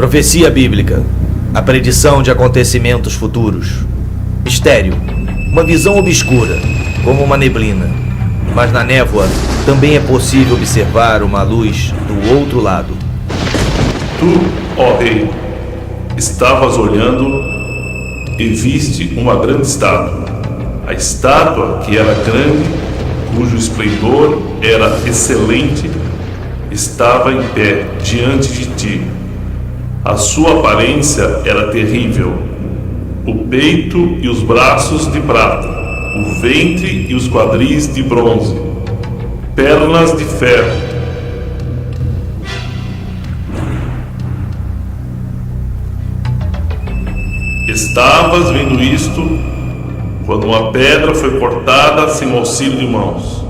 Profecia bíblica, a predição de acontecimentos futuros. Mistério, uma visão obscura, como uma neblina, mas na névoa também é possível observar uma luz do outro lado. Tu, ó rei, estavas olhando e viste uma grande estátua. A estátua, que era grande, cujo esplendor era excelente, estava em pé diante de ti. A sua aparência era terrível, o peito e os braços de prata, o ventre e os quadris de bronze, pernas de ferro. Estavas vendo isto quando uma pedra foi cortada sem auxílio de mãos.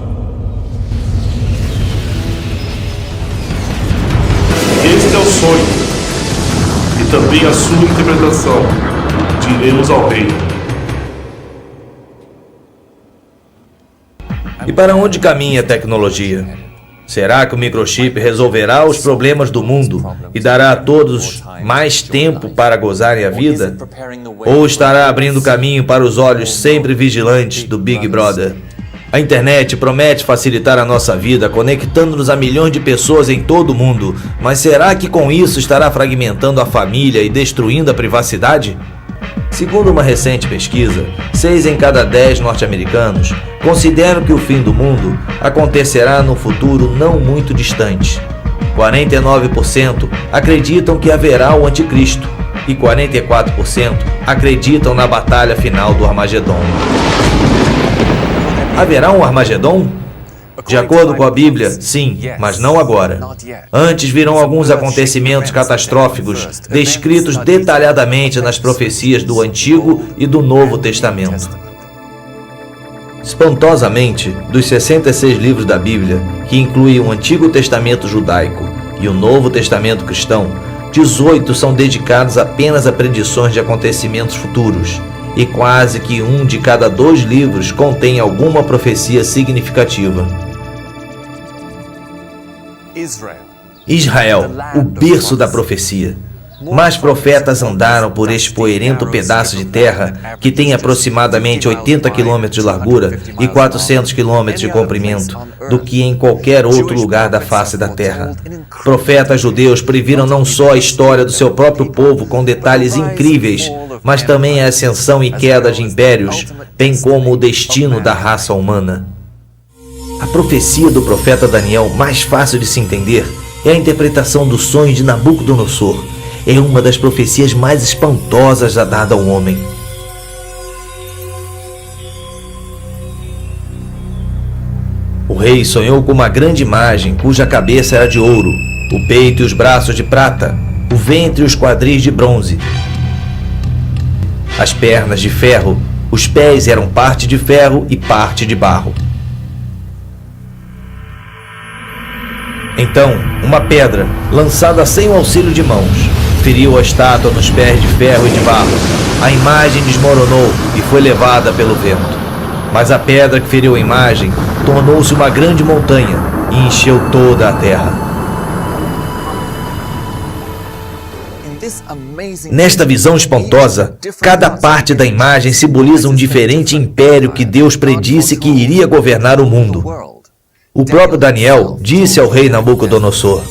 Este é o sonho e também a sua interpretação. Diremos ao rei. E para onde caminha a tecnologia? Será que o microchip resolverá os problemas do mundo e dará a todos mais tempo para gozarem a vida? Ou estará abrindo caminho para os olhos sempre vigilantes do Big Brother? A internet promete facilitar a nossa vida, conectando-nos a milhões de pessoas em todo o mundo, mas será que com isso estará fragmentando a família e destruindo a privacidade? Segundo uma recente pesquisa, 6 em cada 10 norte-americanos consideram que o fim do mundo acontecerá no futuro não muito distante. 49% acreditam que haverá o anticristo e 44% acreditam na batalha final do Armagedon. Haverá um Armagedon? De acordo com a Bíblia, sim, mas não agora. Antes virão alguns acontecimentos catastróficos descritos detalhadamente nas profecias do Antigo e do Novo Testamento. Espantosamente, dos 66 livros da Bíblia, que incluem o Antigo Testamento judaico e o Novo Testamento cristão, 18 são dedicados apenas a predições de acontecimentos futuros, e quase que 1 de cada 2 livros contém alguma profecia significativa. Israel, o berço da profecia. Mais profetas andaram por este poeirento pedaço de terra que tem aproximadamente 80 km de largura e 400 km de comprimento do que em qualquer outro lugar da face da terra. Profetas judeus previram não só a história do seu próprio povo com detalhes incríveis, mas também a ascensão e queda de impérios, bem como o destino da raça humana. A profecia do profeta Daniel, mais fácil de se entender, é a interpretação do sonho de Nabucodonosor. É uma das profecias mais espantosas já dada ao homem. O rei sonhou com uma grande imagem cuja cabeça era de ouro, o peito e os braços de prata, o ventre e os quadris de bronze, as pernas de ferro, os pés eram parte de ferro e parte de barro. Então, uma pedra, lançada sem o auxílio de mãos, feriu a estátua nos pés de ferro e de barro. A imagem desmoronou e foi levada pelo vento. Mas a pedra que feriu a imagem tornou-se uma grande montanha e encheu toda a terra. Nesta visão espantosa, cada parte da imagem simboliza um diferente império que Deus predisse que iria governar o mundo. O próprio Daniel disse ao rei Nabucodonosor: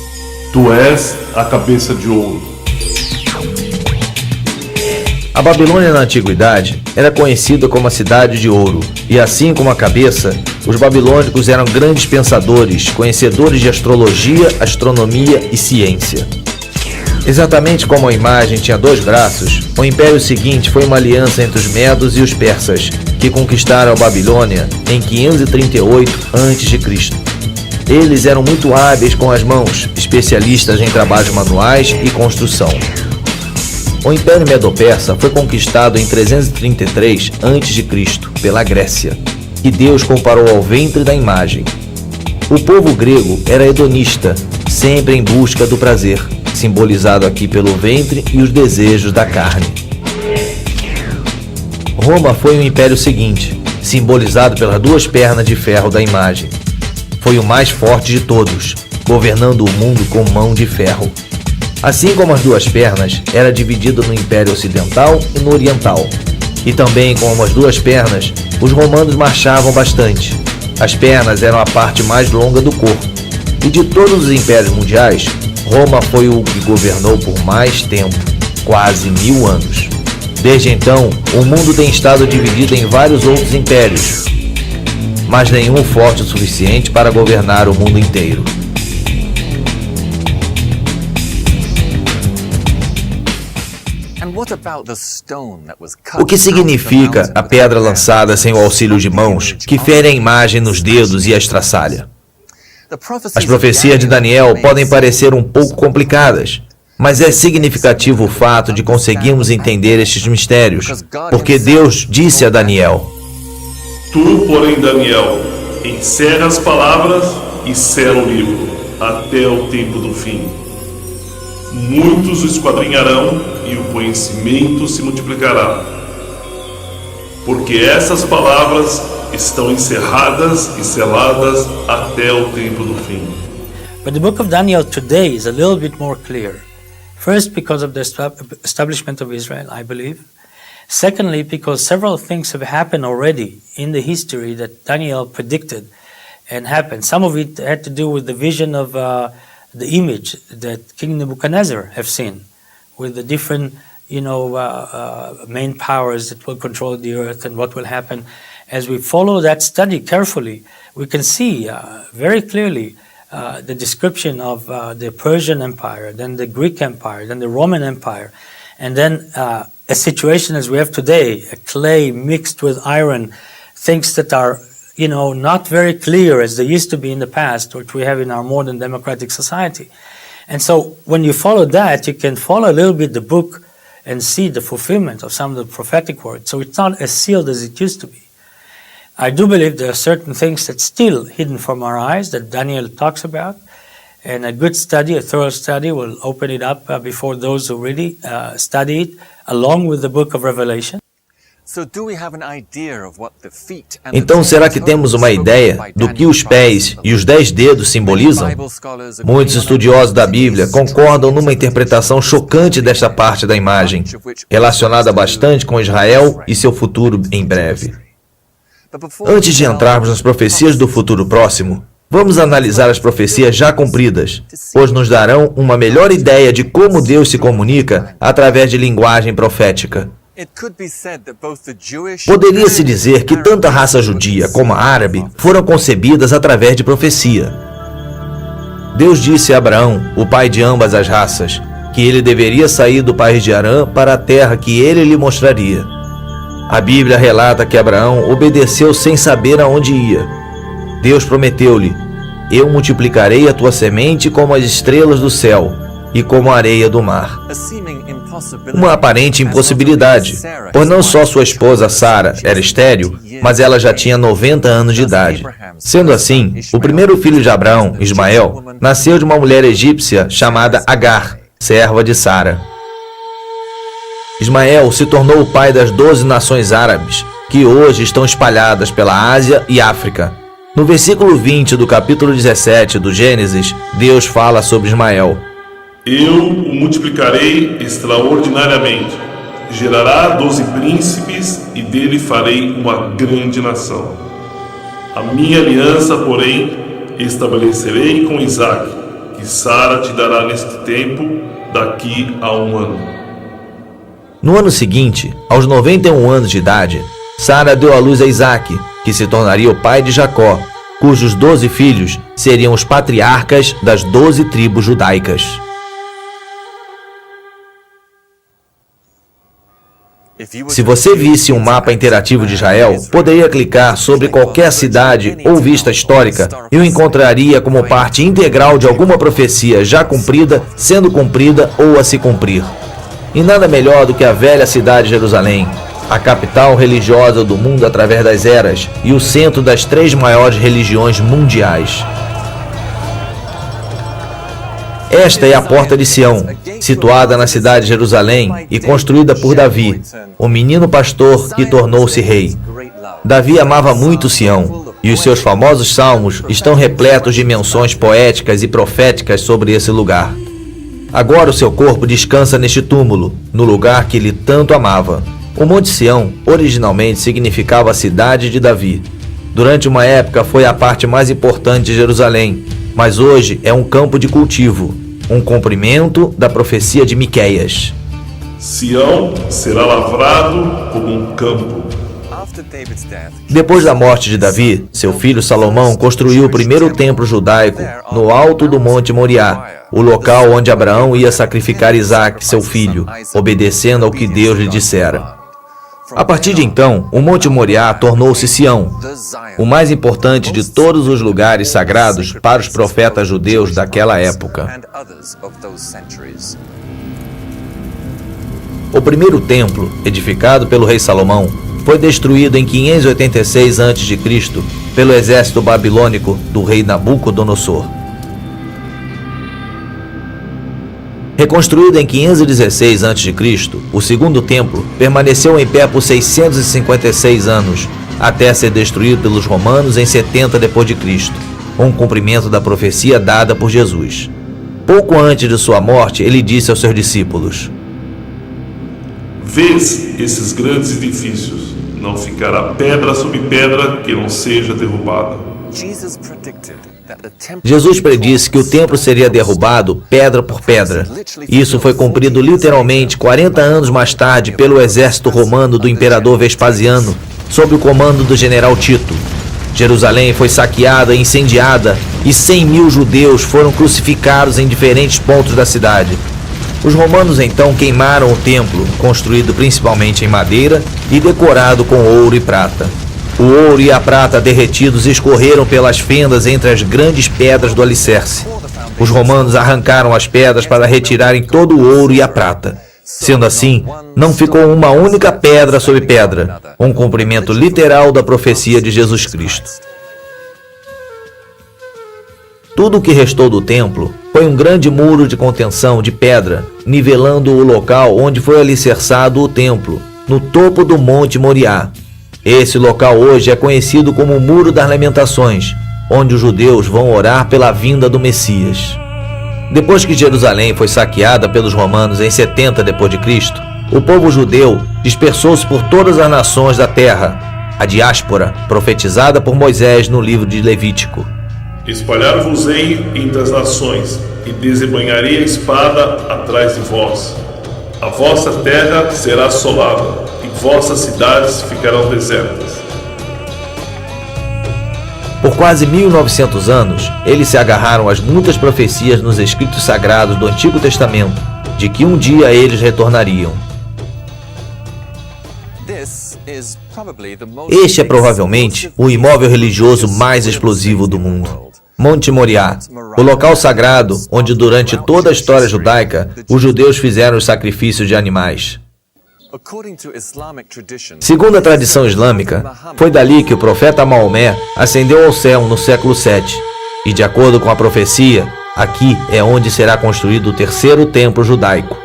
Tu és a cabeça de ouro. A Babilônia na antiguidade era conhecida como a cidade de ouro, e assim como a cabeça, os babilônicos eram grandes pensadores, conhecedores de astrologia, astronomia e ciência. Exatamente como a imagem tinha 2 braços, o império seguinte foi uma aliança entre os medos e os persas, que conquistaram a Babilônia em 538 a.C. Eles eram muito hábeis com as mãos, especialistas em trabalhos manuais e construção. O Império Medo-Persa foi conquistado em 333 a.C. pela Grécia, que Deus comparou ao ventre da imagem. O povo grego era hedonista, sempre em busca do prazer, simbolizado aqui pelo ventre e os desejos da carne. Roma foi o império seguinte, simbolizado pelas 2 pernas de ferro da imagem. Foi o mais forte de todos, governando o mundo com mão de ferro. Assim como as duas pernas, era dividido no Império Ocidental e no Oriental. E também como as duas pernas, os romanos marchavam bastante. As pernas eram a parte mais longa do corpo. E de todos os impérios mundiais, Roma foi o que governou por mais tempo, quase 1000 anos. Desde então, o mundo tem estado dividido em vários outros impérios, mas nenhum forte o suficiente para governar o mundo inteiro. O que significa a pedra lançada sem o auxílio de mãos, que fere a imagem nos dedos e a estraçalha? As profecias de Daniel podem parecer um pouco complicadas, mas é significativo o fato de conseguirmos entender estes mistérios, porque Deus disse a Daniel: Tu, porém, Daniel, encerra as palavras e sela o livro, até o tempo do fim. Muitos o esquadrinharão e o conhecimento se multiplicará, porque essas palavras estão encerradas e seladas até o tempo do fim. But the book of Daniel today is a little bit more clear. First, because of the establishment of Israel, I believe. Secondly, because several things have happened already in the history that Daniel predicted and happened. Some of it had to do with the vision of the image that King Nebuchadnezzar have seen, with the different, main powers that will control the earth and what will happen. As we follow that study carefully, we can see very clearly the description of the Persian Empire, then the Greek Empire, then the Roman Empire, and then a situation as we have today, a clay mixed with iron, things that are, not very clear as they used to be in the past, which we have in our modern democratic society. And so when you follow that, you can follow a little bit the book and see the fulfillment of some of the prophetic words. So it's not as sealed as it used to be. I do believe there are certain things that's still hidden from our eyes that Daniel talks about, and a good study, a thorough study, will open it up before those who really study it, along with the book of Revelation. Então, será que temos uma ideia do que os pés e os 10 dedos simbolizam? Muitos estudiosos da Bíblia concordam numa interpretação chocante desta parte da imagem, relacionada bastante com Israel e seu futuro em breve. Antes de entrarmos nas profecias do futuro próximo, vamos analisar as profecias já cumpridas, pois nos darão uma melhor ideia de como Deus se comunica através de linguagem profética. Poderia-se dizer que tanto a raça judia como a árabe foram concebidas através de profecia. Deus disse a Abraão, o pai de ambas as raças, que ele deveria sair do país de Harã para a terra que ele lhe mostraria. A Bíblia relata que Abraão obedeceu sem saber aonde ia. Deus prometeu-lhe: eu multiplicarei a tua semente como as estrelas do céu e como a areia do mar. Uma aparente impossibilidade, pois não só sua esposa Sara era estéril, mas ela já tinha 90 anos de idade. Sendo assim, o primeiro filho de Abraão, Ismael, nasceu de uma mulher egípcia chamada Agar, serva de Sara. Ismael se tornou o pai das 12 nações árabes, que hoje estão espalhadas pela Ásia e África. No versículo 20 do capítulo 17 do Gênesis, Deus fala sobre Ismael: eu o multiplicarei extraordinariamente, gerará 12 príncipes e dele farei uma grande nação. A minha aliança, porém, estabelecerei com Isaque, que Sara te dará neste tempo, daqui a 1 ano. No ano seguinte, aos 91 anos de idade, Sara deu à luz a Isaque, que se tornaria o pai de Jacó, cujos 12 filhos seriam os patriarcas das 12 tribos judaicas. Se você visse um mapa interativo de Israel, poderia clicar sobre qualquer cidade ou vista histórica e o encontraria como parte integral de alguma profecia já cumprida, sendo cumprida ou a se cumprir. E nada melhor do que a velha cidade de Jerusalém, a capital religiosa do mundo através das eras e o centro das 3 maiores religiões mundiais. Esta é a Porta de Sião, situada na cidade de Jerusalém e construída por Davi, o menino pastor que tornou-se rei. Davi amava muito Sião, e os seus famosos salmos estão repletos de menções poéticas e proféticas sobre esse lugar. Agora o seu corpo descansa neste túmulo, no lugar que ele tanto amava. O Monte Sião originalmente significava a cidade de Davi. Durante uma época foi a parte mais importante de Jerusalém, mas hoje é um campo de cultivo, um cumprimento da profecia de Miqueias. Sião será lavrado como um campo. Depois da morte de Davi, seu filho Salomão construiu o primeiro templo judaico no alto do Monte Moriá, o local onde Abraão ia sacrificar Isaque, seu filho, obedecendo ao que Deus lhe dissera. A partir de então, o Monte Moriá tornou-se Sião, o mais importante de todos os lugares sagrados para os profetas judeus daquela época. O primeiro templo, edificado pelo rei Salomão, foi destruído em 586 a.C. pelo exército babilônico do rei Nabucodonosor. Reconstruído em 516 a.C., o segundo templo permaneceu em pé por 656 anos, até ser destruído pelos romanos em 70 d.C., um cumprimento da profecia dada por Jesus. Pouco antes de sua morte, ele disse aos seus discípulos: Vês esses grandes edifícios, não ficará pedra sobre pedra que não seja derrubada. Jesus predisse que o templo seria derrubado pedra por pedra. Isso foi cumprido literalmente 40 anos mais tarde pelo exército romano do imperador Vespasiano, sob o comando do general Tito. Jerusalém foi saqueada e incendiada, e 100.000 judeus foram crucificados em diferentes pontos da cidade. Os romanos então queimaram o templo, construído principalmente em madeira e decorado com ouro e prata. O ouro e a prata derretidos escorreram pelas fendas entre as grandes pedras do alicerce. Os romanos arrancaram as pedras para retirarem todo o ouro e a prata. Sendo assim, não ficou uma única pedra sobre pedra, um cumprimento literal da profecia de Jesus Cristo. Tudo o que restou do templo foi um grande muro de contenção de pedra, nivelando o local onde foi alicerçado o templo, no topo do Monte Moriá. Esse local hoje é conhecido como o Muro das Lamentações, onde os judeus vão orar pela vinda do Messias. Depois que Jerusalém foi saqueada pelos romanos em 70 d.C., o povo judeu dispersou-se por todas as nações da terra, a diáspora profetizada por Moisés no livro de Levítico. Espalhar-vos-ei entre as nações, e desembanharei a espada atrás de vós. A vossa terra será assolada, e vossas cidades ficarão desertas. Por quase 1900 anos, eles se agarraram às muitas profecias nos escritos sagrados do Antigo Testamento, de que um dia eles retornariam. Este é provavelmente o imóvel religioso mais explosivo do mundo. Monte Moriá, o local sagrado onde durante toda a história judaica os judeus fizeram os sacrifícios de animais. Segundo a tradição islâmica, foi dali que o profeta Maomé ascendeu ao céu no século VII. E de acordo com a profecia, aqui é onde será construído o terceiro templo judaico.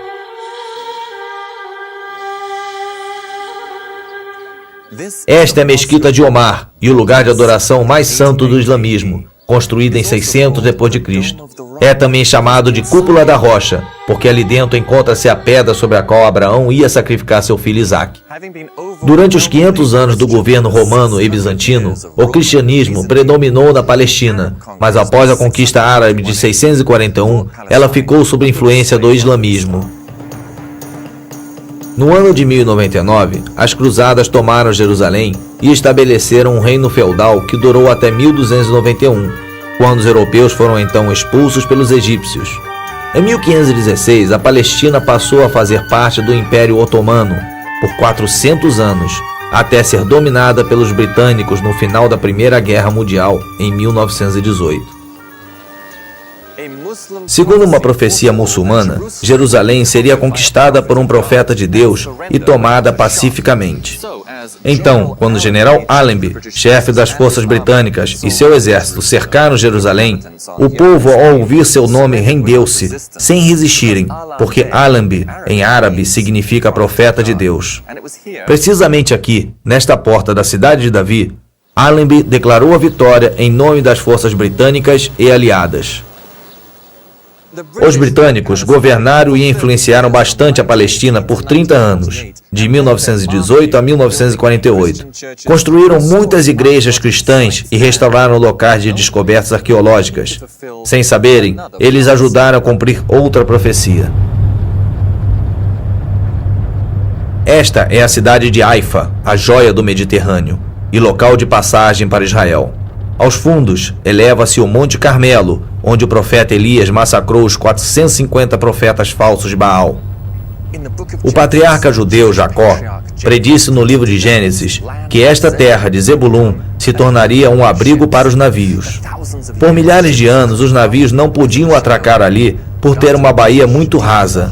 Esta é a Mesquita de Omar e o lugar de adoração mais santo do islamismo, construída em 600 d.C. É também chamado de Cúpula da Rocha, porque ali dentro encontra-se a pedra sobre a qual Abraão ia sacrificar seu filho Isaque. Durante os 500 anos do governo romano e bizantino, o cristianismo predominou na Palestina, mas após a conquista árabe de 641, ela ficou sob influência do islamismo. No ano de 1099, as cruzadas tomaram Jerusalém e estabeleceram um reino feudal que durou até 1291, quando os europeus foram então expulsos pelos egípcios. Em 1516, a Palestina passou a fazer parte do Império Otomano por 400 anos, até ser dominada pelos britânicos no final da Primeira Guerra Mundial, em 1918. Segundo uma profecia muçulmana, Jerusalém seria conquistada por um profeta de Deus e tomada pacificamente. Então, quando o general Allenby, chefe das forças britânicas, e seu exército cercaram Jerusalém, o povo, ao ouvir seu nome, rendeu-se, sem resistirem, porque Allenby, em árabe, significa profeta de Deus. Precisamente aqui, nesta porta da cidade de Davi, Allenby declarou a vitória em nome das forças britânicas e aliadas. Os britânicos governaram e influenciaram bastante a Palestina por 30 anos, de 1918 a 1948. Construíram muitas igrejas cristãs e restauraram locais de descobertas arqueológicas. Sem saberem, eles ajudaram a cumprir outra profecia. Esta é a cidade de Haifa, a joia do Mediterrâneo, e local de passagem para Israel. Aos fundos, eleva-se o Monte Carmelo, onde o profeta Elias massacrou os 450 profetas falsos de Baal. O patriarca judeu Jacó predisse no livro de Gênesis que esta terra de Zebulun se tornaria um abrigo para os navios. Por milhares de anos, os navios não podiam atracar ali por ter uma baía muito rasa.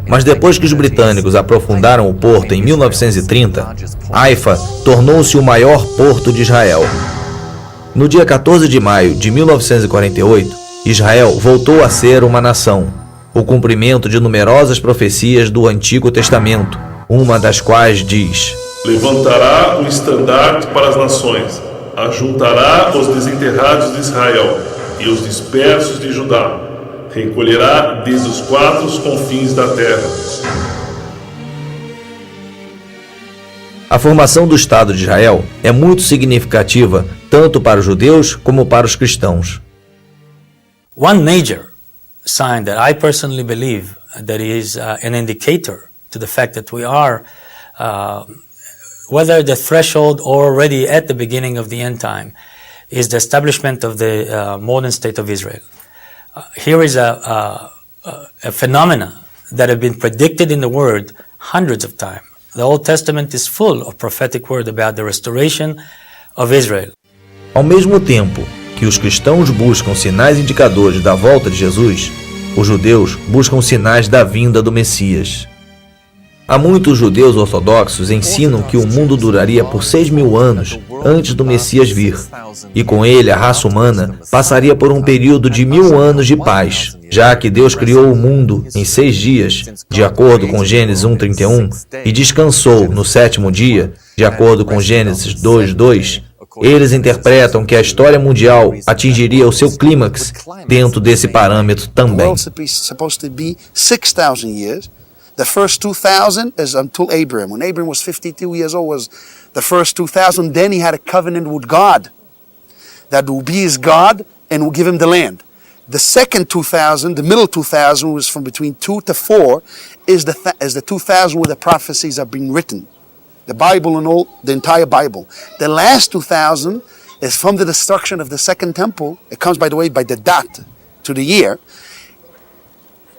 Mas depois que os britânicos aprofundaram o porto em 1930, Haifa tornou-se o maior porto de Israel. No dia 14 de maio de 1948, Israel voltou a ser uma nação, o cumprimento de numerosas profecias do Antigo Testamento, uma das quais diz: levantará o estandarte para as nações, ajuntará os desenterrados de Israel e os dispersos de Judá, recolherá desde os quatro confins da terra. A formação do Estado de Israel é muito significativa tanto para os judeus como para os cristãos. One major sign that I personally believe that is an indicator to the fact that we are whether the threshold or already at the beginning of the end time is the establishment of the modern state of Israel. Here is a phenomena that have been predicted in the Word hundreds of times. The Old Testament is full of prophetic word about the restoration of Israel. Ao mesmo tempo que os cristãos buscam sinais indicadores da volta de Jesus, os judeus buscam sinais da vinda do Messias. Há muitos judeus ortodoxos ensinam que o mundo duraria por 6.000 anos antes do Messias vir, e com ele a raça humana passaria por um período de 1.000 anos de paz, já que Deus criou o mundo em 6 dias, de acordo com Gênesis 1:31, e descansou no 7º dia, de acordo com Gênesis 2:2. Eles interpretam que a história mundial atingiria o seu clímax dentro desse parâmetro também. The first 2,000 is until Abraham. When Abraham was 52 years old was the first 2,000. Then he had a covenant with God that will be his God and will give him the land. The second 2,000, the middle 2,000 was from between 2 to 4 is the 2,000 where the prophecies are being written. The Bible and all, the entire Bible. The last 2,000 is from the destruction of the second temple. It comes, by the way, by the dot to the year.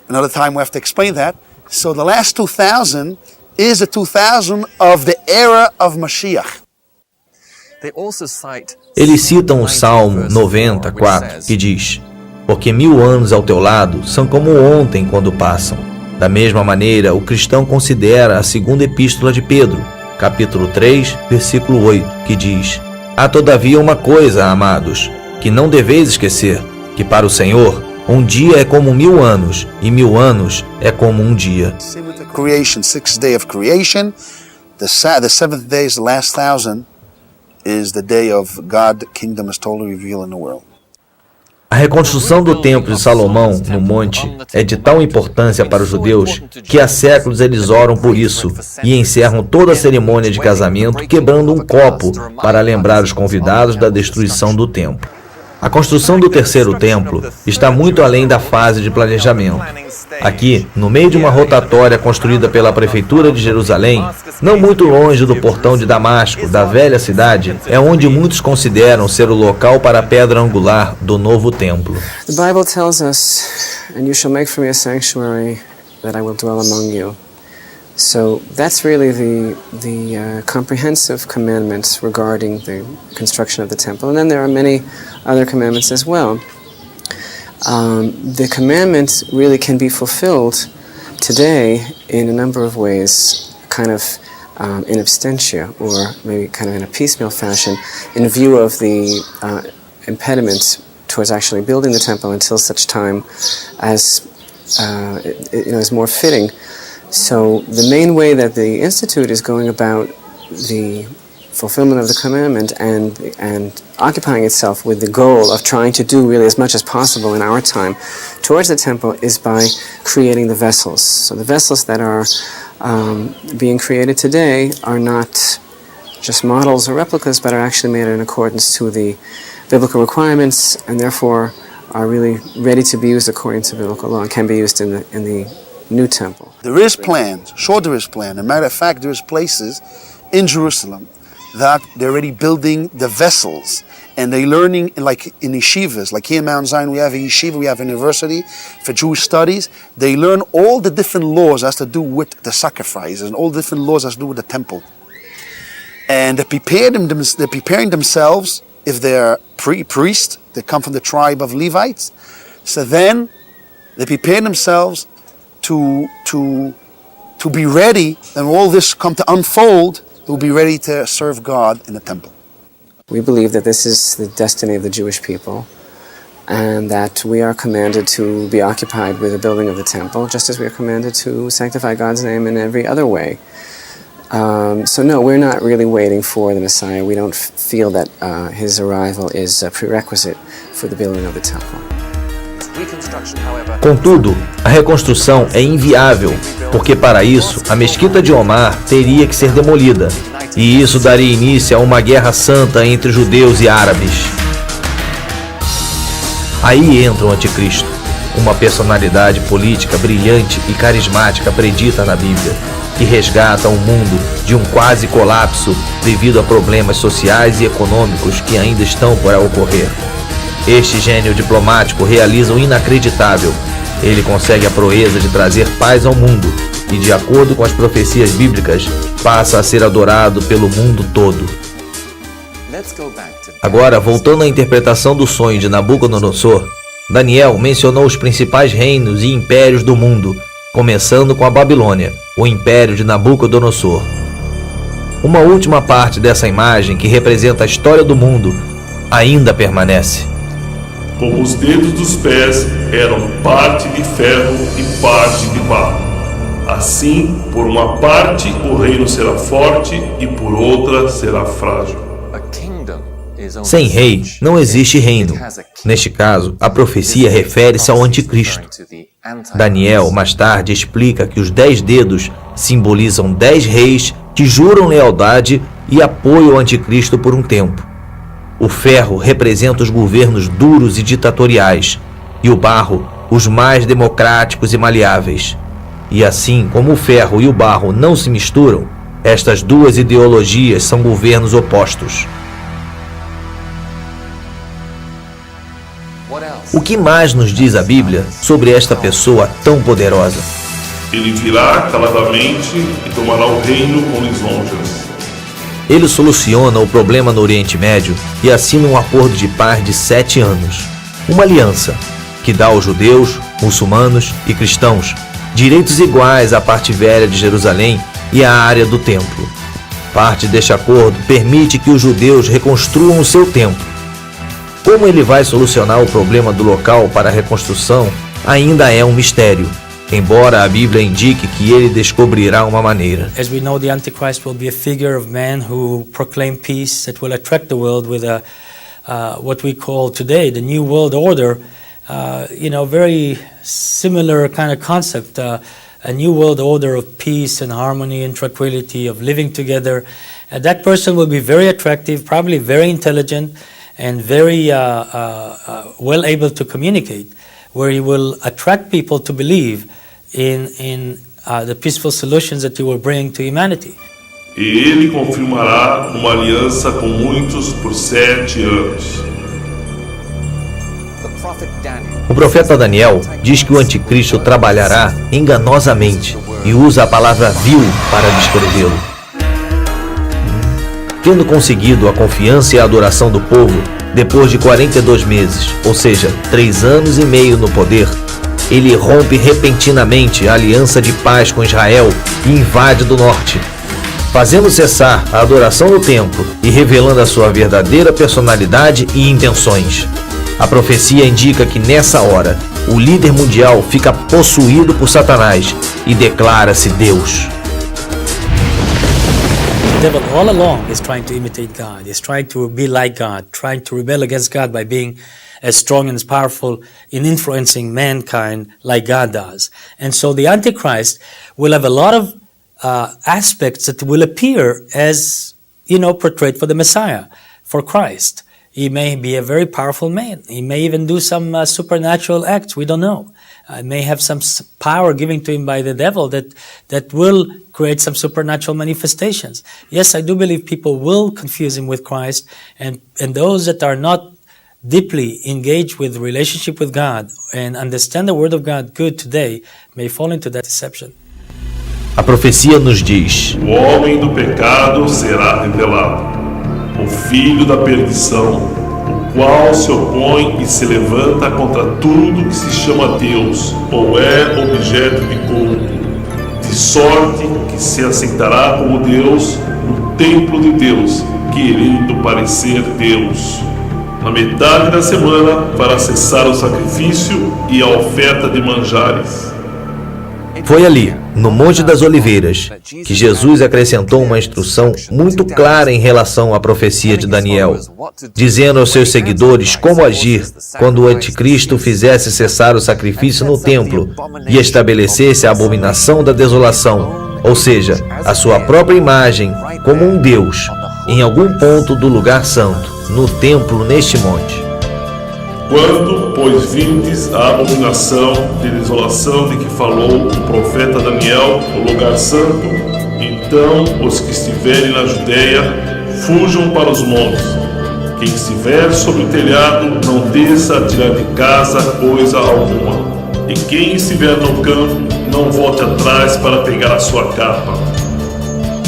Another time we have to explain that. So the last 2,000 is the 2,000 of the era of Mashiach. Eles citam o Salmo 94, que diz: porque 1.000 anos ao teu lado são como ontem quando passam. Da mesma maneira, o cristão considera a segunda epístola de Pedro, capítulo 3, versículo 8, que diz: há todavia uma coisa, amados, que não deveis esquecer, que para o Senhor um dia é como 1.000 anos, e 1.000 anos é como um dia. Creation, 6th day of creation. The 7th day is the last 1,000, is the day of God, the kingdom is totally revealed in the world. A reconstrução do Templo de Salomão, no monte, é de tal importância para os judeus que há séculos eles oram por isso e encerram toda a cerimônia de casamento quebrando um copo para lembrar os convidados da destruição do templo. A construção do terceiro templo está muito além da fase de planejamento. Aqui, no meio de uma rotatória construída pela Prefeitura de Jerusalém, não muito longe do portão de Damasco, da velha cidade, é onde muitos consideram ser o local para a pedra angular do novo templo. The Bible tells us, "And you shall make for me a sanctuary that I will dwell among you." So that's really the comprehensive commandments regarding the construction of the temple. And then there are many other commandments as well. The commandments really can be fulfilled today in a number of ways, kind of in absentia, or maybe kind of in a piecemeal fashion, in view of the impediments towards actually building the temple until such time as is more fitting. So the main way that the Institute is going about the fulfillment of the commandment and occupying itself with the goal of trying to do really as much as possible in our time towards the temple is by creating the vessels. So the vessels that are being created today are not just models or replicas, but are actually made in accordance to the biblical requirements, and therefore are really ready to be used according to biblical law and can be used in the new temple. There is plans, sure there is plan. As a matter of fact, there is places in Jerusalem that they're already building the vessels, and they're learning like in yeshivas, like here in Mount Zion we have a yeshiva, we have a university for Jewish studies. They learn all the different laws as to do with the sacrifices and all the different laws as to do with the temple. And they're preparing themselves, if they're priests, they come from the tribe of Levites, so then they prepare themselves to be ready, and all this come to unfold, they'll be ready to serve God in the temple. We believe that this is the destiny of the Jewish people, and that we are commanded to be occupied with the building of the temple, just as we are commanded to sanctify God's name in every other way. So no, we're not really waiting for the Messiah. We don't feel that his arrival is a prerequisite for the building of the temple. Contudo, a reconstrução é inviável, porque para isso a mesquita de Omar teria que ser demolida, e isso daria início a uma guerra santa entre judeus e árabes. Aí entra o anticristo, uma personalidade política brilhante e carismática predita na Bíblia, que resgata o mundo de um quase colapso devido a problemas sociais e econômicos que ainda estão por ocorrer. Este gênio diplomático realiza o inacreditável. Ele consegue a proeza de trazer paz ao mundo e, de acordo com as profecias bíblicas, passa a ser adorado pelo mundo todo. Agora, voltando à interpretação do sonho de Nabucodonosor, Daniel mencionou os principais reinos e impérios do mundo, começando com a Babilônia, o império de Nabucodonosor. Uma última parte dessa imagem, que representa a história do mundo, ainda permanece. Como os dedos dos pés eram parte de ferro e parte de barro, assim, por uma parte o reino será forte e por outra será frágil. Sem rei, não existe reino. Neste caso, a profecia refere-se ao anticristo. Daniel, mais tarde, explica que os 10 dedos simbolizam 10 reis que juram lealdade e apoio ao anticristo por um tempo. O ferro representa os governos duros e ditatoriais, e o barro, os mais democráticos e maleáveis. E assim como o ferro e o barro não se misturam, estas duas ideologias são governos opostos. O que mais nos diz a Bíblia sobre esta pessoa tão poderosa? Ele virá caladamente e tomará o reino com lisonjas. Ele soluciona o problema no Oriente Médio e assina um acordo de paz de 7 anos. Uma aliança que dá aos judeus, muçulmanos e cristãos direitos iguais à parte velha de Jerusalém e à área do templo. Parte deste acordo permite que os judeus reconstruam o seu templo. Como ele vai solucionar o problema do local para a reconstrução ainda é um mistério, embora a Bíblia indique que ele descobrirá uma maneira. As we know, the Antichrist will be a figure of man who proclaim peace that will attract the world with what we call today the New World Order. Very similar kind of concept, a New World Order of peace and harmony and tranquility, of living together. That person will be very attractive, probably very intelligent, and very well able to communicate, where he will attract people to believe in the peaceful solutions that he will bring to humanity. E ele confirmará uma aliança com muitos por 7 anos. O profeta Daniel diz que o anticristo trabalhará enganosamente e usa a palavra vil para descrevê-lo. Tendo conseguido a confiança e a adoração do povo, depois de 42 meses, ou seja, 3 anos e meio no poder, ele rompe repentinamente a aliança de paz com Israel e invade do norte, fazendo cessar a adoração no templo e revelando a sua verdadeira personalidade e intenções. A profecia indica que nessa hora, o líder mundial fica possuído por Satanás e declara-se Deus. devil all along is trying to imitate God. He's trying to be like God, trying to rebel against God by being as strong and as powerful in influencing mankind like God does. And so the Antichrist will have a lot of aspects that will appear as, portrayed for the Messiah, for Christ. He may be a very powerful man. He may even do some supernatural acts. We don't know. May have some power given to him by the devil that will create some supernatural manifestations. Yes, I do believe people will confuse him with Christ, and those that are not deeply engaged with relationship with God and understand the Word of God good today may fall into that deception. A profecia nos diz: O homem do pecado será revelado, o filho da perdição, o qual se opõe e se levanta contra tudo que se chama Deus ou é objeto de culto, de sorte que se aceitará como Deus no templo de Deus, querendo parecer Deus. Na metade da semana, para cessar o sacrifício e a oferta de manjares. Foi ali, no Monte das Oliveiras, que Jesus acrescentou uma instrução muito clara em relação à profecia de Daniel, dizendo aos seus seguidores como agir quando o anticristo fizesse cessar o sacrifício no templo e estabelecesse a abominação da desolação, ou seja, a sua própria imagem como um Deus, em algum ponto do lugar santo, no templo neste monte. Quando, pois, vindes a abominação de desolação de que falou o profeta Daniel no lugar santo, então os que estiverem na Judeia fujam para os montes. Quem estiver sobre o telhado não desça a tirar de casa coisa alguma. E quem estiver no campo não volte atrás para pegar a sua capa.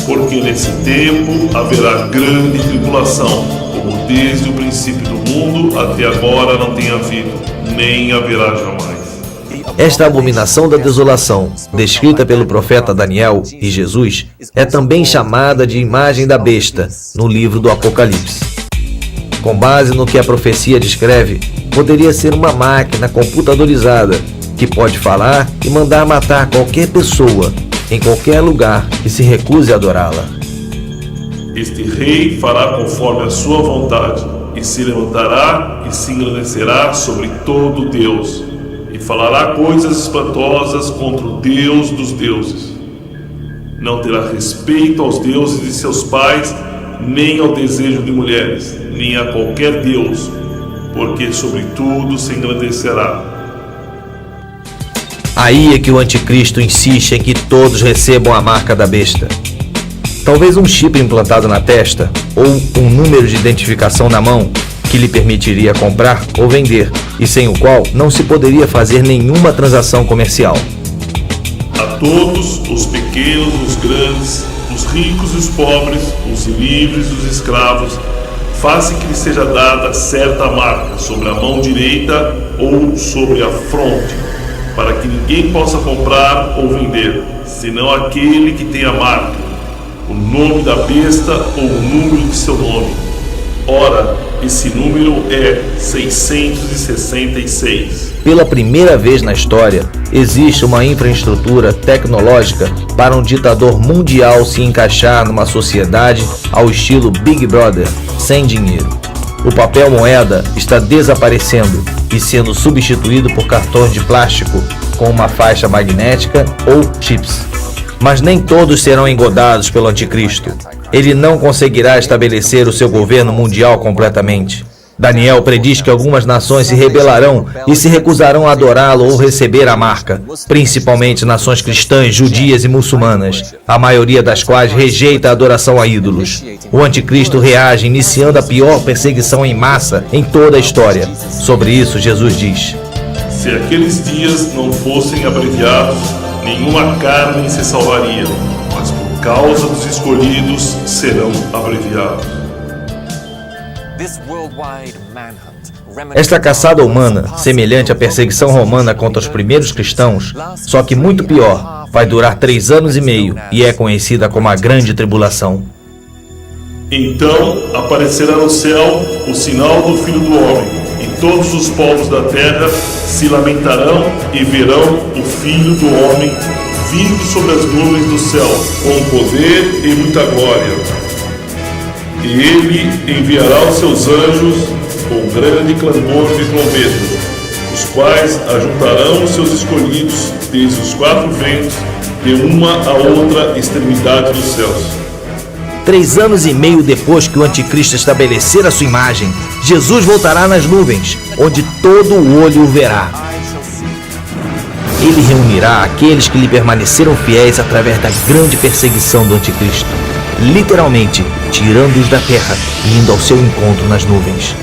Porque nesse tempo haverá grande tribulação, como desde o princípio do mundo até agora não tem havido, nem haverá jamais. Esta abominação da desolação, descrita pelo profeta Daniel e Jesus, é também chamada de imagem da besta, no livro do Apocalipse. Com base no que a profecia descreve, poderia ser uma máquina computadorizada, que pode falar e mandar matar qualquer pessoa, em qualquer lugar que se recuse a adorá-la. Este rei fará conforme a sua vontade, e se levantará e se engrandecerá sobre todo Deus, e falará coisas espantosas contra o Deus dos deuses. Não terá respeito aos deuses de seus pais, nem ao desejo de mulheres, nem a qualquer Deus, porque sobre tudo se engrandecerá. Aí é que o anticristo insiste em que todos recebam a marca da besta. Talvez um chip implantado na testa ou um número de identificação na mão que lhe permitiria comprar ou vender e sem o qual não se poderia fazer nenhuma transação comercial. A todos, os pequenos, os grandes, os ricos e os pobres, os livres e os escravos, faça que lhe seja dada certa marca sobre a mão direita ou sobre a fronte, para que ninguém possa comprar ou vender, senão aquele que tem a marca, o nome da besta ou o número de seu nome. Ora, esse número é 666. Pela primeira vez na história, existe uma infraestrutura tecnológica para um ditador mundial se encaixar numa sociedade ao estilo Big Brother, sem dinheiro. O papel moeda está desaparecendo e sendo substituído por cartões de plástico com uma faixa magnética ou chips. Mas nem todos serão engodados pelo anticristo. Ele não conseguirá estabelecer o seu governo mundial completamente. Daniel prediz que algumas nações se rebelarão e se recusarão a adorá-lo ou receber a marca, principalmente nações cristãs, judias e muçulmanas, a maioria das quais rejeita a adoração a ídolos. O anticristo reage iniciando a pior perseguição em massa em toda a história. Sobre isso, Jesus diz: Se aqueles dias não fossem abreviados, nenhuma carne se salvaria, mas por causa dos escolhidos serão abreviados. Esta caçada humana, semelhante à perseguição romana contra os primeiros cristãos, só que muito pior, vai durar 3 anos e meio e é conhecida como a Grande Tribulação. Então aparecerá no céu o sinal do Filho do Homem, e todos os povos da terra se lamentarão e verão o Filho do Homem vindo sobre as nuvens do céu, com poder e muita glória. E ele enviará os seus anjos com grande clamor de trombeta, os quais ajuntarão os seus escolhidos desde os 4 ventos, de uma a outra extremidade dos céus. 3 anos e meio depois que o anticristo estabelecer a sua imagem, Jesus voltará nas nuvens, onde todo o olho o verá. Ele reunirá aqueles que lhe permaneceram fiéis através da grande perseguição do anticristo, literalmente tirando-os da terra e indo ao seu encontro nas nuvens.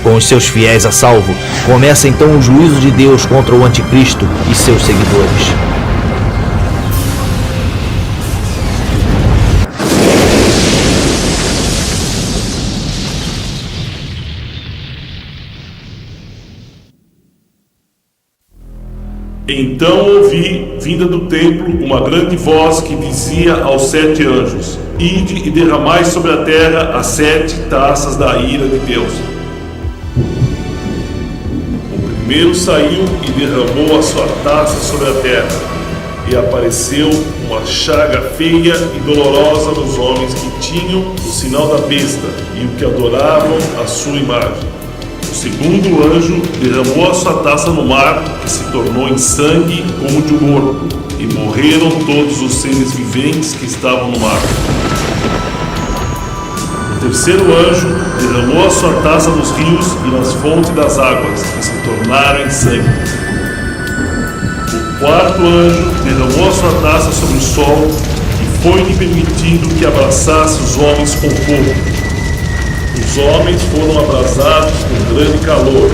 Com os seus fiéis a salvo, começa então o juízo de Deus contra o anticristo e seus seguidores. Então ouvi, vinda do templo, uma grande voz que dizia aos 7 anjos: Ide e derramai sobre a terra as 7 taças da ira de Deus. O primeiro saiu e derramou a sua taça sobre a terra, e apareceu uma chaga feia e dolorosa nos homens que tinham o sinal da besta e o que adoravam a sua imagem. O segundo anjo derramou a sua taça no mar, que se tornou em sangue como de um morto, e morreram todos os seres viventes que estavam no mar. O terceiro anjo derramou a sua taça nos rios e nas fontes das águas, que se tornaram em sangue. O quarto anjo derramou a sua taça sobre o sol, e foi-lhe permitido que abraçasse os homens com fogo. Os homens foram abrasados com grande calor,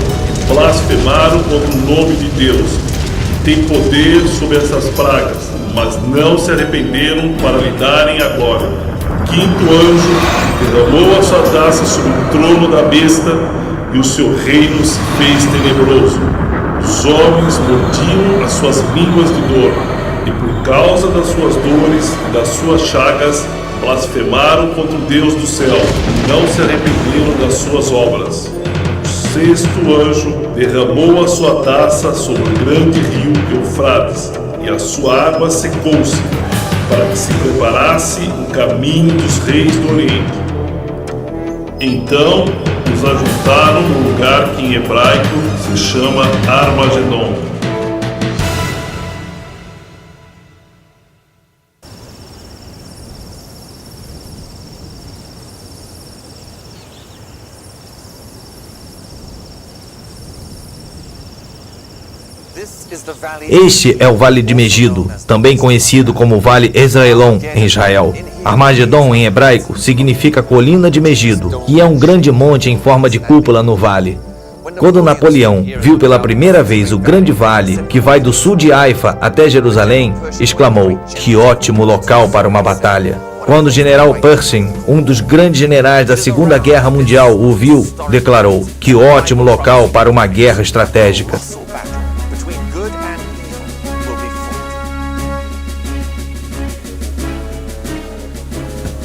blasfemaram contra o nome de Deus, que tem poder sobre essas pragas, mas não se arrependeram para lhe darem a glória. O quinto anjo derramou a sua taça sobre o trono da besta, e o seu reino se fez tenebroso. Os homens mordiam as suas línguas de dor, e por causa das suas dores e das suas chagas, blasfemaram contra o Deus do céu e não se arrependeram das suas obras. O sexto anjo derramou a sua taça sobre o grande rio Eufrates, e a sua água secou-se, para que se preparasse o caminho dos reis do Oriente. Então os ajuntaram no lugar que em hebraico se chama Armagedon. Este é o Vale de Megido, também conhecido como Vale Esdraelon em Israel. Armagedon, em hebraico, significa colina de Megido, que é um grande monte em forma de cúpula no vale. Quando Napoleão viu pela primeira vez o grande vale, que vai do sul de Haifa até Jerusalém, exclamou: "Que ótimo local para uma batalha!" Quando o general Pershing, um dos grandes generais da Segunda Guerra Mundial, o viu, declarou: "Que ótimo local para uma guerra estratégica!"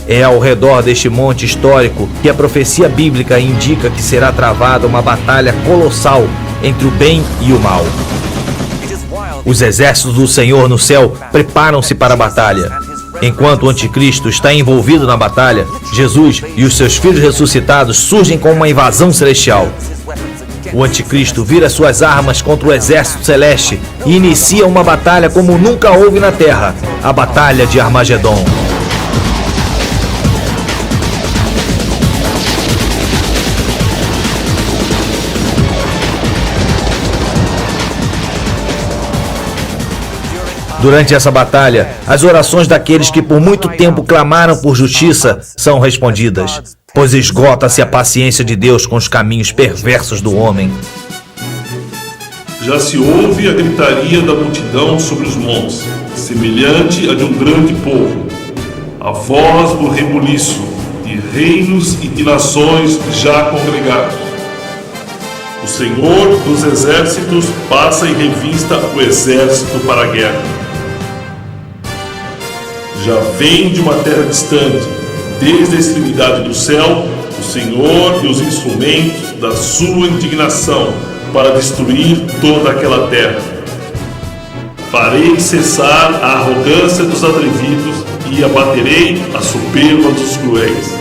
É ao redor deste monte histórico que a profecia bíblica indica que será travada uma batalha colossal entre o bem e o mal. Os exércitos do Senhor no céu preparam-se para a batalha. Enquanto o anticristo está envolvido na batalha, Jesus e os seus filhos ressuscitados surgem com uma invasão celestial. O anticristo vira suas armas contra o exército celeste e inicia uma batalha como nunca houve na terra, a Batalha de Armagedon. Durante essa batalha, as orações daqueles que por muito tempo clamaram por justiça são respondidas, pois esgota-se a paciência de Deus com os caminhos perversos do homem. Já se ouve a gritaria da multidão sobre os montes, semelhante a de um grande povo, a voz do rebuliço, de reinos e de nações já congregados. O Senhor dos exércitos passa em revista o exército para a guerra. Já vem de uma terra distante, desde a extremidade do céu, o Senhor e os instrumentos da sua indignação para destruir toda aquela terra. Farei cessar a arrogância dos atrevidos e abaterei a soberba dos cruéis.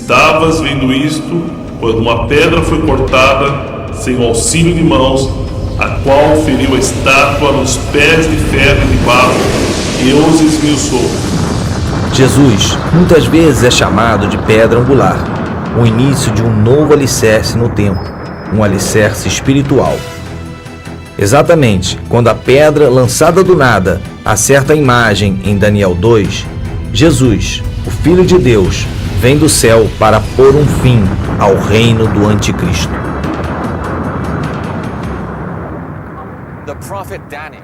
Estavas vendo isto quando uma pedra foi cortada sem o auxílio de mãos, a qual feriu a estátua nos pés de ferro e de barro e os esmiuçou. Jesus muitas vezes é chamado de pedra angular, o início de um novo alicerce no templo, um alicerce espiritual. Exatamente quando a pedra lançada do nada acerta a imagem em Daniel 2, Jesus, o Filho de Deus, vem do céu para pôr um fim ao reino do Anticristo.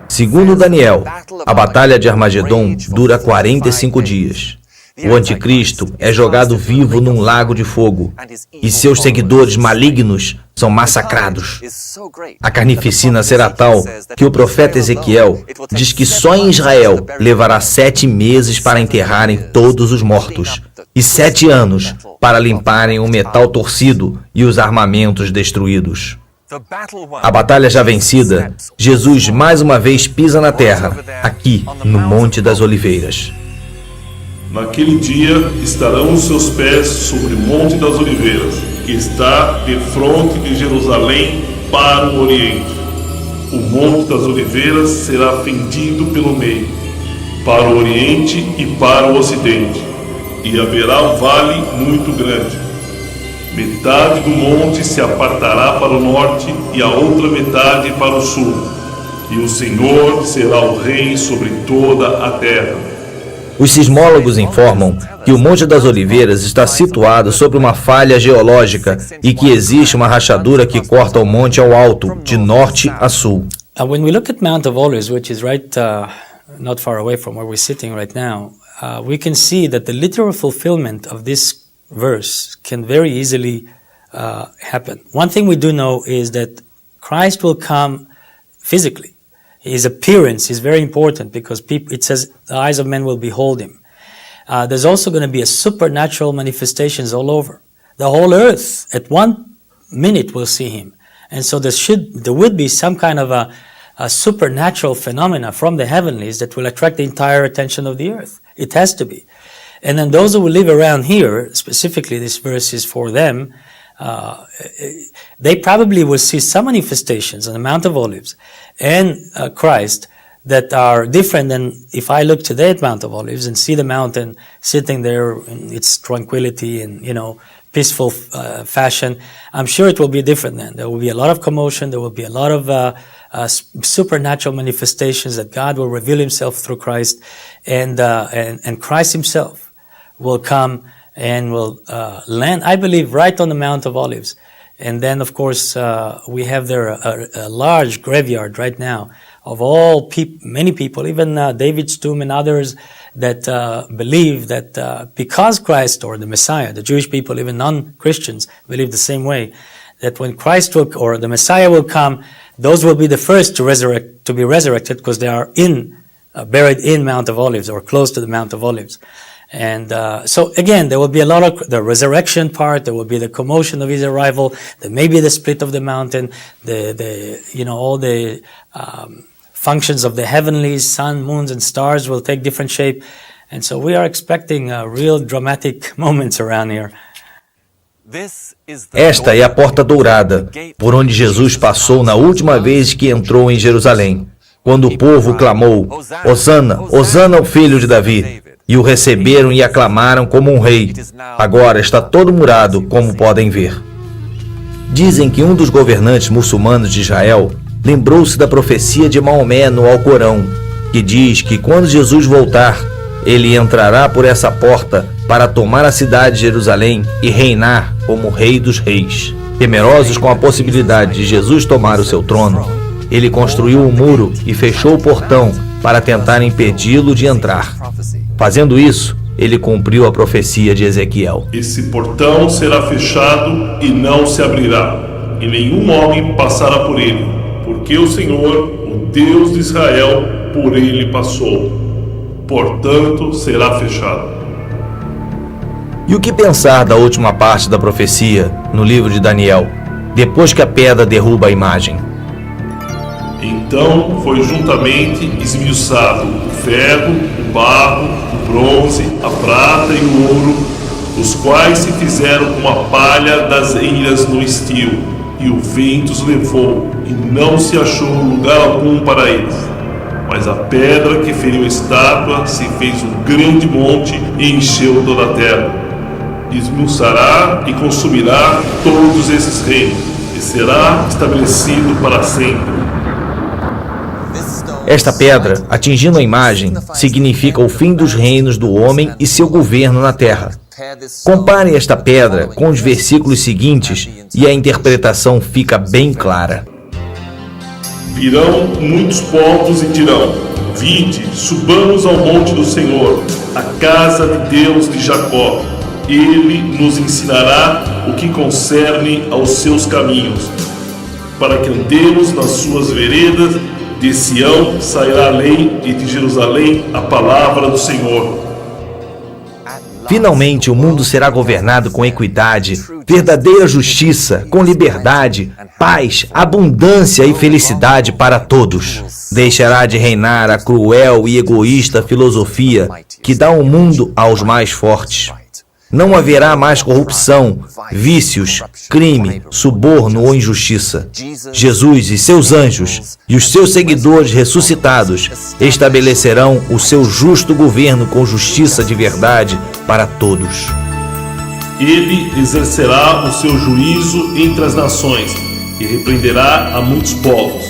Segundo Daniel, a batalha de Armagedon dura 45 dias. O Anticristo é jogado vivo num lago de fogo e seus seguidores malignos são massacrados. A carnificina será tal que o profeta Ezequiel diz que só em Israel levará 7 meses para enterrarem todos os mortos e 7 anos para limparem o metal torcido e os armamentos destruídos. A batalha já vencida, Jesus mais uma vez pisa na terra, aqui no Monte das Oliveiras. Naquele dia estarão os seus pés sobre o Monte das Oliveiras, que está defronte de Jerusalém para o Oriente. O Monte das Oliveiras será fendido pelo meio, para o Oriente e para o Ocidente, e haverá um vale muito grande. Metade do monte se apartará para o norte e a outra metade para o sul, e o Senhor será o rei sobre toda a terra. Os sismólogos informam que o Monte das Oliveiras está situado sobre uma falha geológica e que existe uma rachadura que corta o monte ao alto, de norte a sul. When we look at Mount of Olives, which is right not far away from where we're sitting right now, we can see that the literal fulfillment of this verse can very easily happen. One thing we do know is that Christ will come physically. His appearance is very important because it says the eyes of men will behold him. There's also going to be a supernatural manifestations all over. The whole earth at one minute will see him. And so there would be some kind of a supernatural phenomena from the heavenlies that will attract the entire attention of the earth. It has to be. And then those who will live around here, specifically this verse is for them, they probably will see some manifestations on the Mount of Olives and Christ that are different than if I look today at Mount of Olives and see the mountain sitting there in its tranquility and, peaceful fashion. I'm sure it will be different then. There will be a lot of commotion. There will be a lot of supernatural manifestations that God will reveal himself through Christ, and Christ himself will come and will land, I believe, right on the Mount of Olives. And then, of course, we have there a large graveyard right now of many people, even David's tomb and others that believe that because Christ or the Messiah, the Jewish people, even non-Christians, believe the same way, that when Christ or the Messiah will come, those will be the first to be resurrected because they are buried in Mount of Olives or close to the Mount of Olives. And so again, there will be a lot of the resurrection part. There will be the commotion of his arrival. There may be the split of the mountain. All the functions of the heavenlies, sun, moons, and stars will take different shape. And so we are expecting real dramatic moments around here. Esta é a porta dourada, por onde Jesus passou na última vez que entrou em Jerusalém, quando o povo clamou: Hosana, Hosana ao filho de Davi. E o receberam e aclamaram como um rei. Agora está todo murado, como podem ver. Dizem que um dos governantes muçulmanos de Israel lembrou-se da profecia de Maomé no Alcorão, que diz que quando Jesus voltar, ele entrará por essa porta para tomar a cidade de Jerusalém e reinar como Rei dos Reis. Temerosos com a possibilidade de Jesus tomar o seu trono, ele construiu um muro e fechou o portão para tentar impedi-lo de entrar. Fazendo isso, ele cumpriu a profecia de Ezequiel. Esse portão será fechado e não se abrirá, e nenhum homem passará por ele, porque o Senhor, o Deus de Israel, por ele passou. Portanto, será fechado. E o que pensar da última parte da profecia, no livro de Daniel, depois que a pedra derruba a imagem? Então foi juntamente esmiuçado o ferro, o barro, o bronze, a prata e o ouro, os quais se fizeram como a palha das eiras no estio, e o vento os levou, e não se achou lugar algum para eles. Mas a pedra que feriu a estátua se fez um grande monte e encheu toda a terra. Esmiuçará e consumirá todos esses reinos, e será estabelecido para sempre. Esta pedra, atingindo a imagem, significa o fim dos reinos do homem e seu governo na terra. Compare esta pedra com os versículos seguintes e a interpretação fica bem clara. Virão muitos povos e dirão: vinde, subamos ao monte do Senhor, a casa de Deus de Jacó. Ele nos ensinará o que concerne aos seus caminhos, para que andemos nas suas veredas. De Sião sairá a lei, e de Jerusalém a palavra do Senhor. Finalmente o mundo será governado com equidade, verdadeira justiça, com liberdade, paz, abundância e felicidade para todos. Deixará de reinar a cruel e egoísta filosofia que dá o mundo aos mais fortes. Não haverá mais corrupção, vícios, crime, suborno ou injustiça. Jesus e seus anjos e os seus seguidores ressuscitados estabelecerão o seu justo governo com justiça de verdade para todos. Ele exercerá o seu juízo entre as nações e repreenderá a muitos povos.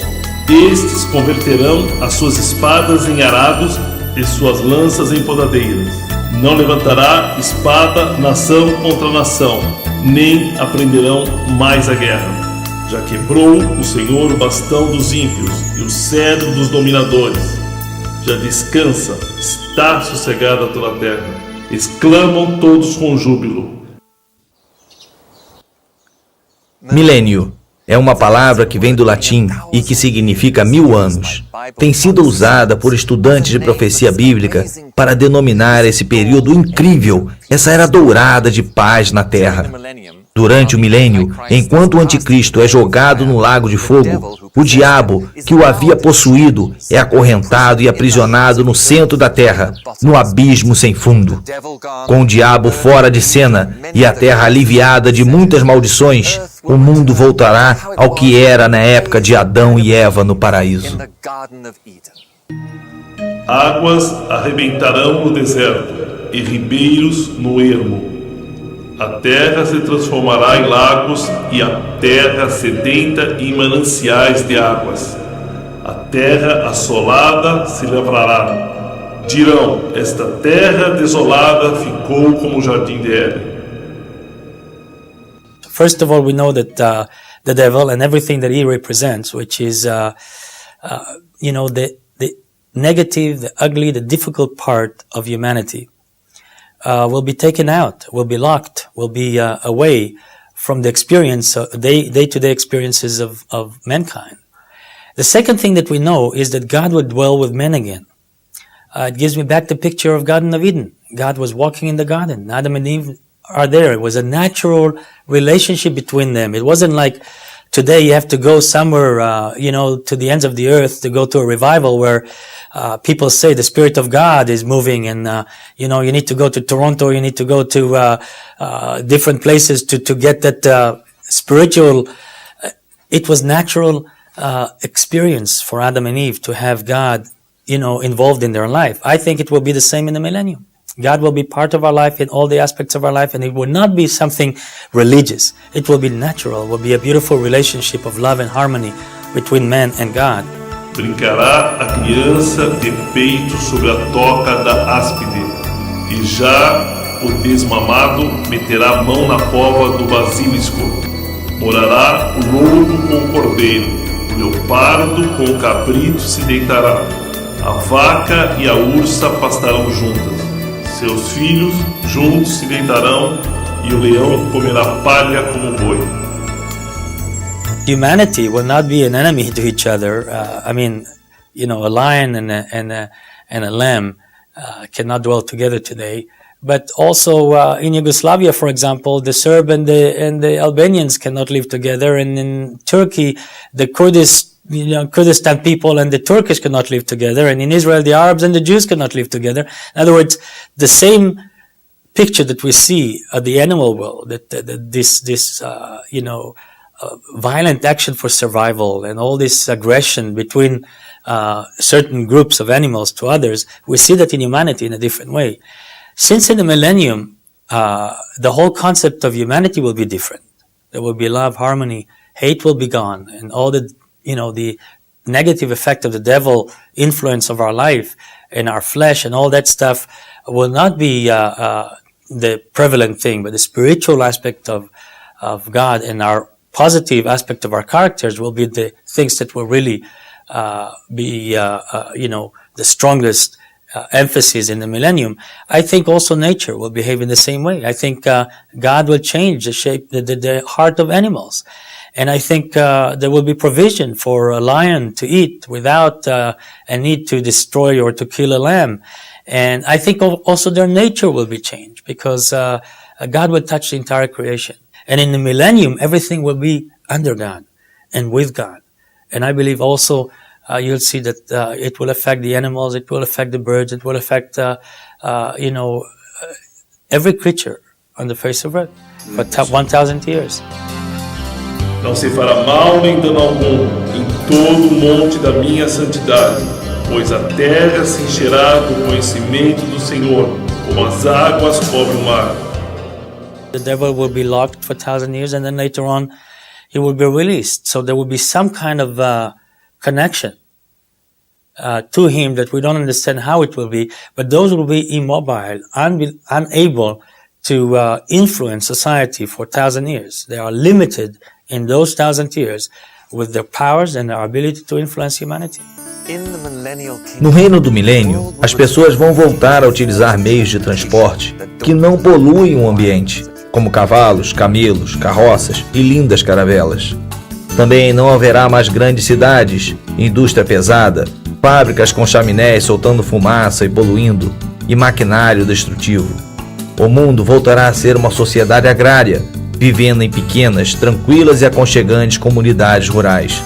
Estes converterão as suas espadas em arados e suas lanças em podadeiras. Não levantará espada nação contra nação, nem aprenderão mais a guerra. Já quebrou o Senhor o bastão dos ímpios e o cedro dos dominadores. Já descansa, está sossegada toda a terra. Exclamam todos com júbilo. Milênio é uma palavra que vem do latim e que significa 1000 anos. Tem sido usada por estudantes de profecia bíblica para denominar esse período incrível, essa era dourada de paz na Terra. Durante o milênio, enquanto o anticristo é jogado no lago de fogo, o diabo que o havia possuído é acorrentado e aprisionado no centro da terra, no abismo sem fundo. Com o diabo fora de cena e a terra aliviada de muitas maldições, o mundo voltará ao que era na época de Adão e Eva no paraíso. Águas arrebentarão no deserto e ribeiros no ermo. A terra se transformará em lagos e a terra sedenta em mananciais de águas. A terra assolada se lavrará. Dirão: esta terra desolada ficou como o jardim de Éden. First of all, we know that the devil and everything that he represents, which is, the negative, the ugly, the difficult part of humanity, will be taken out, will be locked, will be away from the experience, day-to-day experiences of mankind. The second thing that we know is that God would dwell with men again. It gives me back the picture of Garden of Eden. God was walking in the garden. Adam and Eve are there. It was a natural relationship between them. It wasn't like today you have to go somewhere, to the ends of the earth to go to a revival where people say the Spirit of God is moving and, you need to go to Toronto, you need to go to different places to get that spiritual. It was natural experience for Adam and Eve to have God, involved in their life. I think it will be the same in the millennium. God will be part of our life in all the aspects of our life, and it will not be something religious. It will be natural. It will be a beautiful relationship of love and harmony between man and God. Brincará a criança de peito sobre a toca da áspide, e já o desmamado meterá a mão na cova do basilisco. Morará o lobo com o cordeiro, o leopardo com o cabrito se deitará. A vaca e a ursa pastarão juntas. Seus filhos juntos se deitarão, e o leão comerá palha como boi. Humanity will not be an enemy to each other. A lion and a lamb cannot dwell together today. But also in Yugoslavia, for example, the Serb and the Albanians cannot live together, and in Turkey, the Kurdistan people and the Turkish cannot live together, and in Israel, the Arabs and the Jews cannot live together. In other words, the same picture that we see of the animal world, that this violent action for survival and all this aggression between certain groups of animals to others, we see that in humanity in a different way. Since in the millennium, the whole concept of humanity will be different. There will be love, harmony, hate will be gone, and all the negative effect of the devil influence of our life and our flesh and all that stuff will not be the prevalent thing, but the spiritual aspect of God and our positive aspect of our characters will be the things that will really be the strongest emphasis in the millennium. I think also nature will behave in the same way. I think God will change the shape, the heart of animals. And I think there will be provision for a lion to eat without a need to destroy or to kill a lamb. And I think also their nature will be changed because God will touch the entire creation. And in the millennium, everything will be under God and with God. And I believe also you'll see that it will affect the animals, it will affect the birds, it will affect, every creature on the face of earth for 1,000 years. Não se fará mal nem dano algum em todo o monte da minha santidade, pois a terra se encherá do conhecimento do Senhor, como as águas cobrem o mar. The devil will be locked for 1,000 years, and then later on, he will be released. So there will be some kind of connection to him that we don't understand how it will be, but those will be immobile, unable to influence society for 1,000 years. They are limited in those 1,000 years with their powers and their ability to influence humanity. No reino do milênio, as pessoas vão voltar a utilizar meios de transporte que não poluem o ambiente, como cavalos, camelos, carroças e lindas caravelas. Também não haverá mais grandes cidades, indústria pesada, fábricas com chaminés soltando fumaça e poluindo, e maquinário destrutivo. O mundo voltará a ser uma sociedade agrária, vivendo em pequenas, tranquilas e aconchegantes comunidades rurais.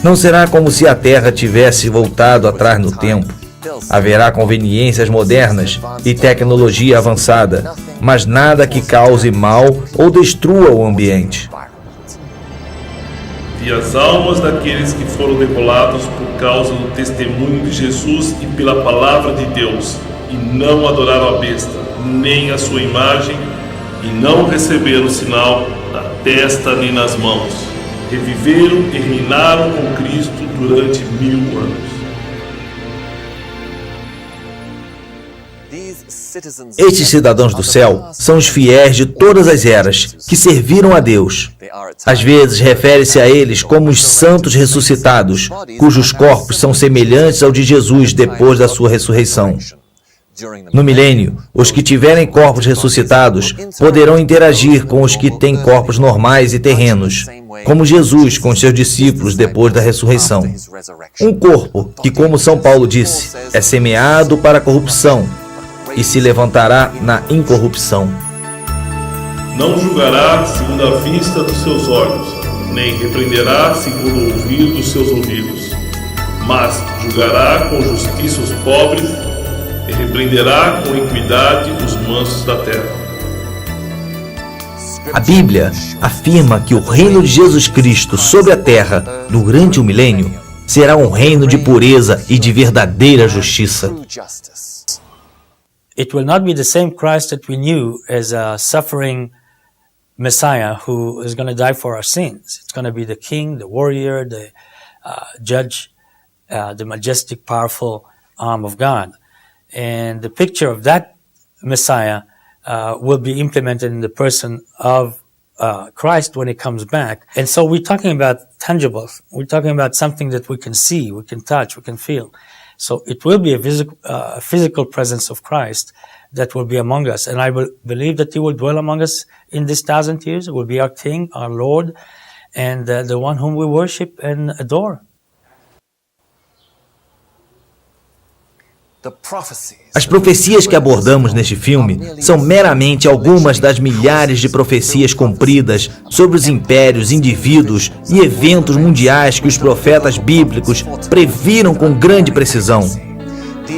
Não será como se a Terra tivesse voltado atrás no tempo. Haverá conveniências modernas e tecnologia avançada, mas nada que cause mal ou destrua o ambiente. E as almas daqueles que foram decolados por causa do testemunho de Jesus e pela palavra de Deus, e não adoraram a besta, nem a sua imagem, e não receberam o sinal na testa nem nas mãos. Reviveram e reinaram com Cristo durante 1000 anos. Estes cidadãos do céu são os fiéis de todas as eras, que serviram a Deus. Às vezes refere-se a eles como os santos ressuscitados, cujos corpos são semelhantes ao de Jesus depois da sua ressurreição. No milênio, os que tiverem corpos ressuscitados poderão interagir com os que têm corpos normais e terrenos, como Jesus com os seus discípulos depois da ressurreição. Um corpo que, como São Paulo disse, é semeado para a corrupção e se levantará na incorrupção. Não julgará segundo a vista dos seus olhos, nem repreenderá segundo o ouvir dos seus ouvidos, mas julgará com justiça os pobres e repreenderá com equidade os mansos da terra. A Bíblia afirma que o reino de Jesus Cristo sobre a terra, durante o milênio, será um reino de pureza e de verdadeira justiça. It will not be the same Christ that we knew as a suffering Messiah who is going to die for our sins. It's going to be the king, the warrior, the judge, the majestic, powerful arm of God. And the picture of that Messiah will be implemented in the person of Christ when he comes back. And so we're talking about tangibles. We're talking about something that we can see, we can touch, we can feel. So it will be a physical presence of Christ that will be among us. And I believe that he will dwell among us in this 1,000 years. It will be our King, our Lord, and the one whom we worship and adore. As profecias que abordamos neste filme são meramente algumas das milhares de profecias cumpridas sobre os impérios, indivíduos e eventos mundiais que os profetas bíblicos previram com grande precisão.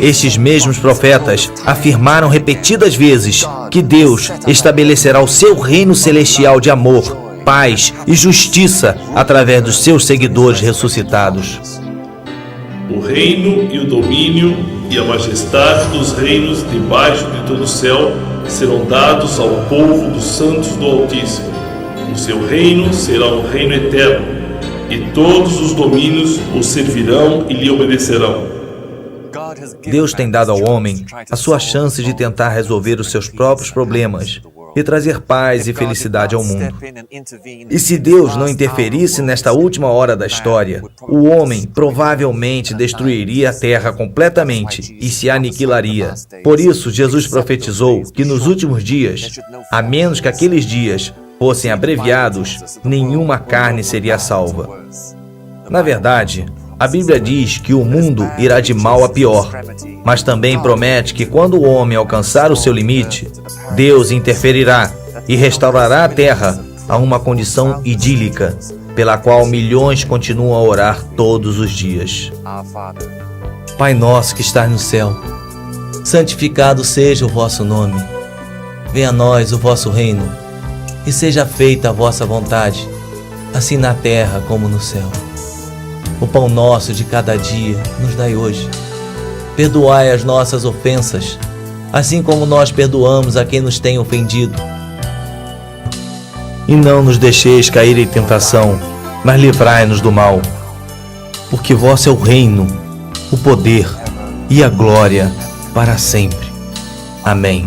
Estes mesmos profetas afirmaram repetidas vezes que Deus estabelecerá o seu reino celestial de amor, paz e justiça através dos seus seguidores ressuscitados. O reino e o domínio e a majestade dos reinos debaixo de todo o céu serão dados ao povo dos santos do Altíssimo. O seu reino será um reino eterno, e todos os domínios o servirão e lhe obedecerão. Deus tem dado ao homem a sua chance de tentar resolver os seus próprios problemas e trazer paz e felicidade ao mundo. E se Deus não interferisse nesta última hora da história, o homem provavelmente destruiria a terra completamente e se aniquilaria. Por isso, Jesus profetizou que nos últimos dias, a menos que aqueles dias fossem abreviados, nenhuma carne seria salva. Na verdade, a Bíblia diz que o mundo irá de mal a pior, mas também promete que quando o homem alcançar o seu limite, Deus interferirá e restaurará a terra a uma condição idílica, pela qual milhões continuam a orar todos os dias. Pai nosso que estás no céu, santificado seja o vosso nome. Venha a nós o vosso reino, e seja feita a vossa vontade, assim na terra como no céu. O pão nosso de cada dia nos dai hoje. Perdoai as nossas ofensas, assim como nós perdoamos a quem nos tem ofendido. E não nos deixeis cair em tentação, mas livrai-nos do mal. Porque vosso é o reino, o poder e a glória para sempre. Amém.